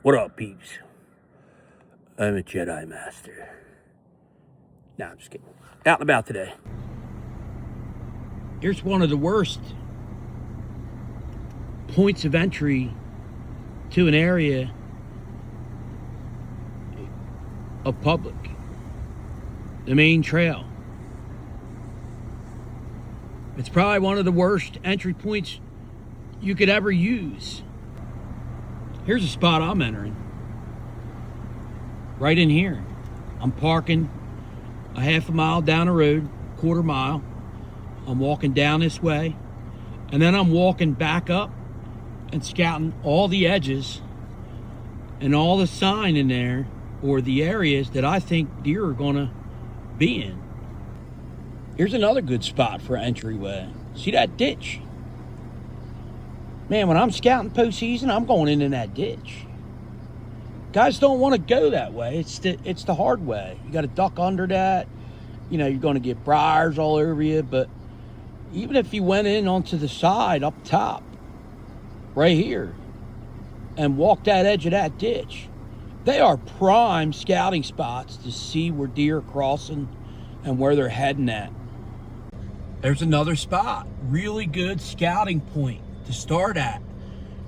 What up, peeps? I'm a Jedi Master. Nah, I'm just kidding. Out and about today. Here's one of the worst points of entry to an area of public. The main trail. It's probably one of the worst entry points you could ever use. Here's a spot I'm entering. Right in here. I'm parking a half a mile down the road, quarter mile. I'm walking down this way. And then I'm walking back up and scouting all the edges and all the sign in there, or the areas that I think deer are gonna be in. Here's another good spot for an entryway. See that ditch? Man, when I'm scouting postseason, I'm going in that ditch. Guys don't want to go that way. It's the hard way. You got to duck under that. You know, you're going to get briars all over you. But even if you went in onto the side up top, right here, and walked that edge of that ditch, they are prime scouting spots to see where deer are crossing and where they're heading at. There's another spot. Really good scouting point to start at.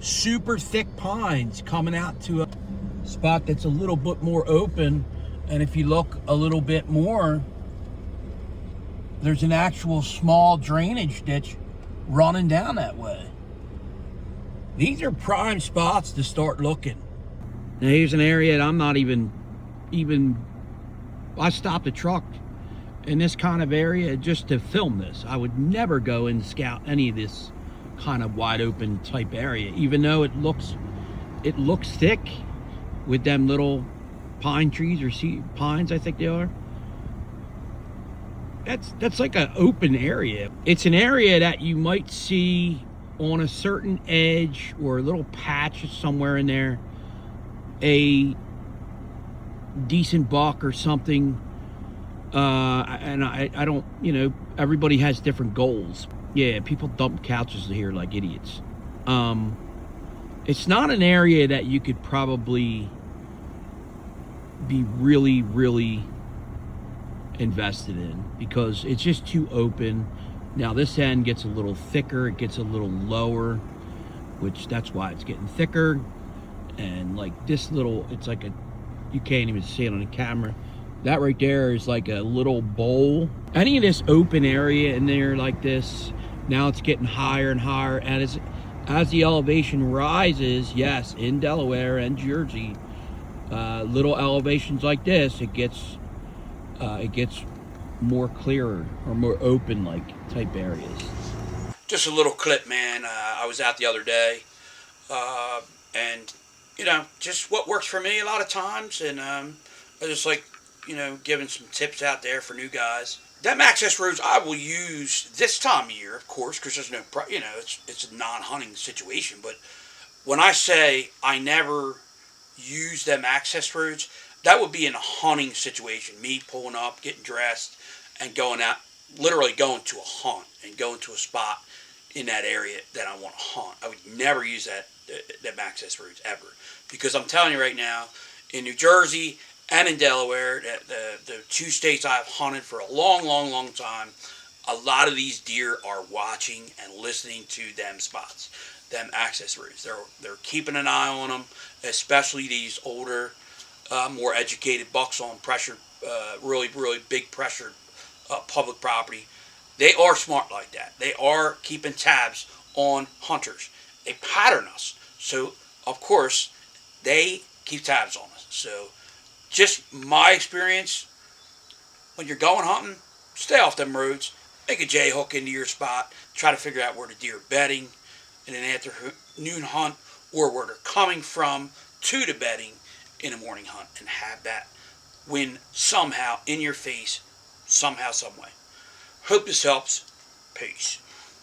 Super thick pines coming out to a spot that's a little bit more open, and if you look a little bit more, there's an actual small drainage ditch running down that way. These are prime spots to start looking. Now here's an area that I'm not even I stopped a truck in this kind of area just to film this. I would never go and scout any of this kind of wide open type area, even though it looks thick with them little pine trees, or pines, I think they are. That's like an open area. It's an area that you might see on a certain edge or a little patch somewhere in there, a decent buck or something. And I don't, everybody has different goals. Yeah, people dump couches here like idiots. It's not an area that you could probably be really, really invested in, because it's just too open. Now this end gets a little thicker, it gets a little lower, which that's why it's getting thicker. And like this little, it's like you can't even see it on the camera. That right there is like a little bowl. Any of this open area in there like this, now it's getting higher and higher. And as the elevation rises, yes, in Delaware and Jersey, little elevations like this, it gets more clearer or more open like type areas. Just a little clip, man. I was out the other day, and just what works for me a lot of times, and I just like giving some tips out there for new guys. Them access roads I will use this time of year, of course, because there's no, it's a non-hunting situation. But when I say I never use them access roads, that would be in a hunting situation. Me pulling up, getting dressed, and going out, literally going to a hunt and going to a spot in that area that I want to hunt. I would never use them access roads ever, because I'm telling you right now, in New Jersey and in Delaware, the two states I've hunted for a long, long, long time, a lot of these deer are watching and listening to them spots, them access routes. They're keeping an eye on them, especially these older, more educated bucks on pressured, really, really big pressured public property. They are smart like that. They are keeping tabs on hunters. They pattern us. So, of course, they keep tabs on us. So, just my experience, when you're going hunting, stay off them roads. Make a J-hook into your spot. Try to figure out where the deer are bedding in an afternoon hunt, or where they're coming from to the bedding in a morning hunt, and have that win somehow in your face, somehow, some way. Hope this helps. Peace.